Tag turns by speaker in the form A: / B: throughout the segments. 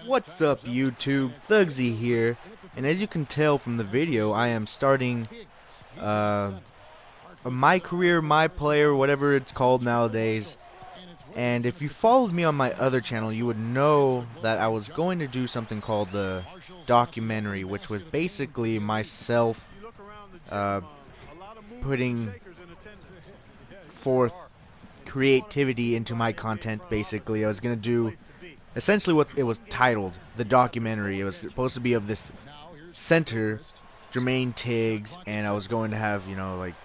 A: What's up YouTube, Thugsy here, and as you can tell from the video, I am starting a MyCareer, MyPlayer, whatever it's called nowadays. And if you followed me on my other channel, you would know that I was going to do something called the documentary, which was basically myself putting forth creativity into my content. Basically, I was going to do essentially what it was titled, the documentary. It was supposed to be of this center, Jermaine Tiggs, and I was going to have, you know, like,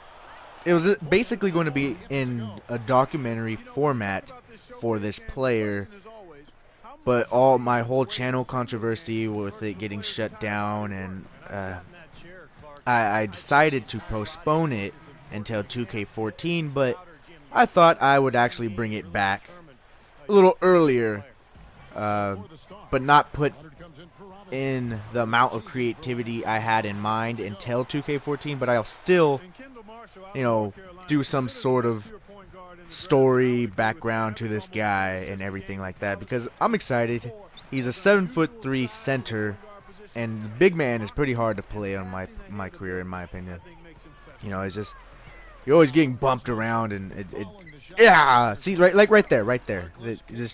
A: it was basically going to be in a documentary format for this player, but my whole channel controversy with it getting shut down, and I decided to postpone it until 2K14, but I thought I would actually bring it back a little earlier, but not put in the amount of creativity I had in mind until 2K14, but I'll still, you know, do some sort of story background to this guy and everything like that, because I'm excited. He's a 7'3" center, and the big man is pretty hard to play on MyCareer, in my opinion. You know, it's just, you're always getting bumped around, and yeah, see, right there.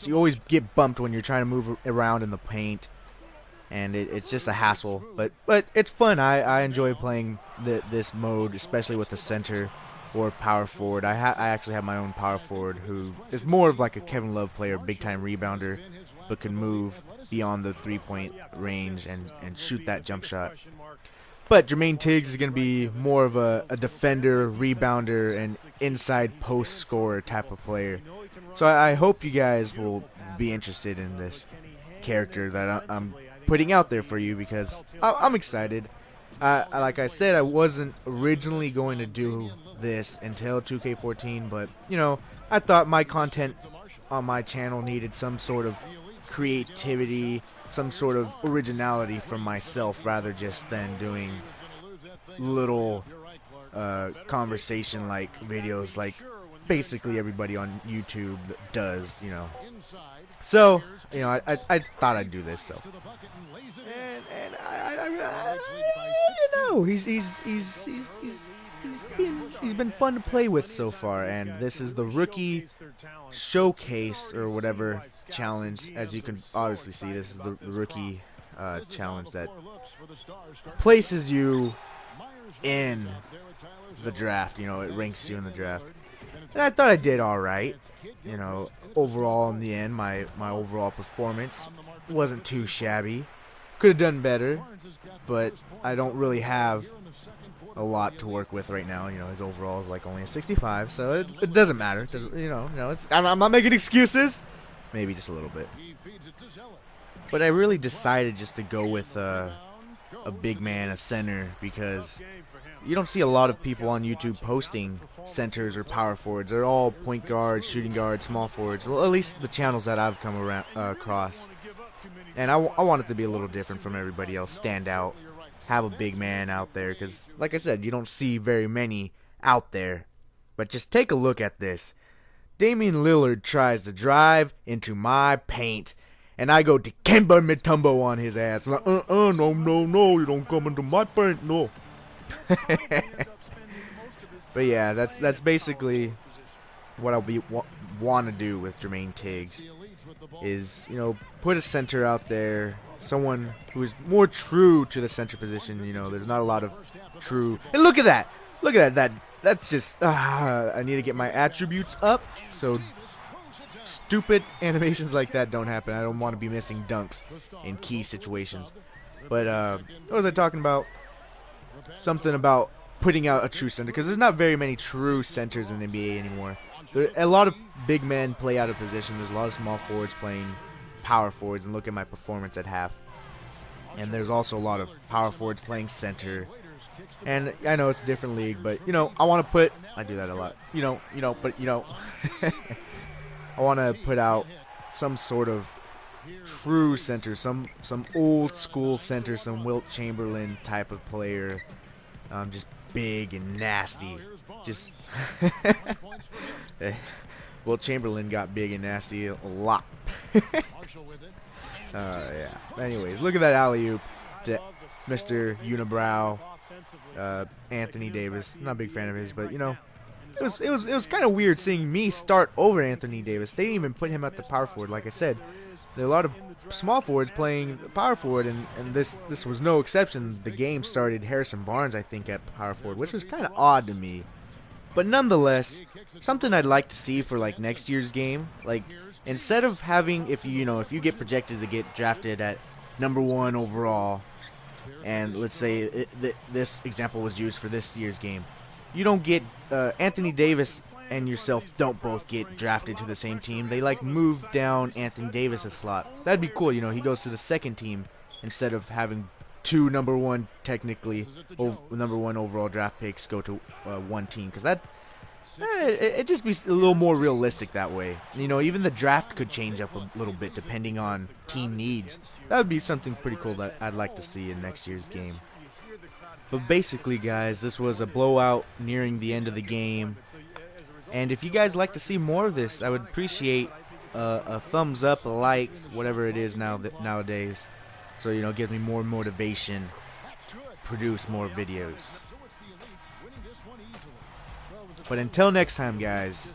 A: You always get bumped when you're trying to move around in the paint, and it's just a hassle. But it's fun. I enjoy playing this mode, especially with the center or power forward. I actually have my own power forward who is more of like a Kevin Love player, big time rebounder, but can move beyond the 3-point range and shoot that jump shot. But Jermaine Tiggs is going to be more of a defender, rebounder, and inside post scorer type of player. So I hope you guys will be interested in this character that I'm putting out there for you, because I'm excited. Like I said, I wasn't originally going to do this until 2K14, but, you know, I thought my content on my channel needed some sort of creativity, some sort of originality from myself, rather just than doing little conversation like videos like basically everybody on YouTube does, you know. So, you know, I thought I'd do this. So, and I you know, he's been fun to play with so far, and this is the rookie showcase or whatever challenge. As you can obviously see, this is the rookie challenge that places you in the draft. You know, it ranks you in the draft, and I thought I did all right. You know, overall in the end, my overall performance wasn't too shabby. Could have done better, but I don't really have a lot to work with right now. You know, his overall is like only a 65, so it doesn't matter. It doesn't, you know, I'm not making excuses. Maybe just a little bit. But I really decided just to go with a big man, a center, because you don't see a lot of people on YouTube posting centers or power forwards. They're all point guards, shooting guards, small forwards. Well, at least the channels that I've come around across. And I want it to be a little different from everybody else, stand out, have a big man out there, because, like I said, you don't see very many out there. But just take a look at this. Damian Lillard tries to drive into my paint, and I go to Kemba Mutombo on his ass. Like, no, you don't come into my paint, no. But yeah, that's basically what I'll want to do with Jermaine Tiggs, is, you know, put a center out there, someone who is more true to the center position. You know, there's not a lot of true. And look at that. That's just, I need to get my attributes up so stupid animations like that don't happen. I don't want to be missing dunks in key situations. But what was I talking about? Something about putting out a true center, because there's not very many true centers in the NBA anymore. A lot of big men play out of position. There's a lot of small forwards playing power forwards, and look at my performance at half. And there's also a lot of power forwards playing center. And I know it's a different league, but you know, I do that a lot. I want to put out some sort of true center, some old school center, some Wilt Chamberlain type of player, just big and nasty. Just Wilt Chamberlain got big and nasty a lot. Yeah. Kind look at that alley-oop to Mr. Unibrow, Anthony Davis. Not a big fan of his, but you know, it was kind of weird seeing me start over Anthony Davis. They didn't even put him at the power forward. Like I said, there are a lot of small forwards playing power forward, and this was no exception. The game started Harrison Barnes, I think, at power forward, which was kind of odd to me. But nonetheless, something I'd like to see for like next year's game, like instead of having, if you get projected to get drafted at #1 overall, and let's say this example was used for this year's game, you don't get Anthony Davis and yourself don't both get drafted to the same team. They like move down Anthony Davis' slot. That'd be cool, you know. He goes to the second team instead of having two #1 technically #1 overall draft picks go to one team, because that it just be a little more realistic that way. You know, even the draft could change up a little bit depending on team needs. That would be something pretty cool that I'd like to see in next year's game. But basically, guys, this was a blowout nearing the end of the game. And if you guys like to see more of this, I would appreciate a thumbs up, a like, whatever it is nowadays. So, you know, it gives me more motivation to produce more videos. But until next time, guys,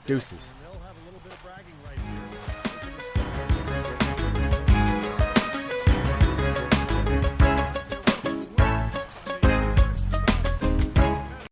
A: deuces.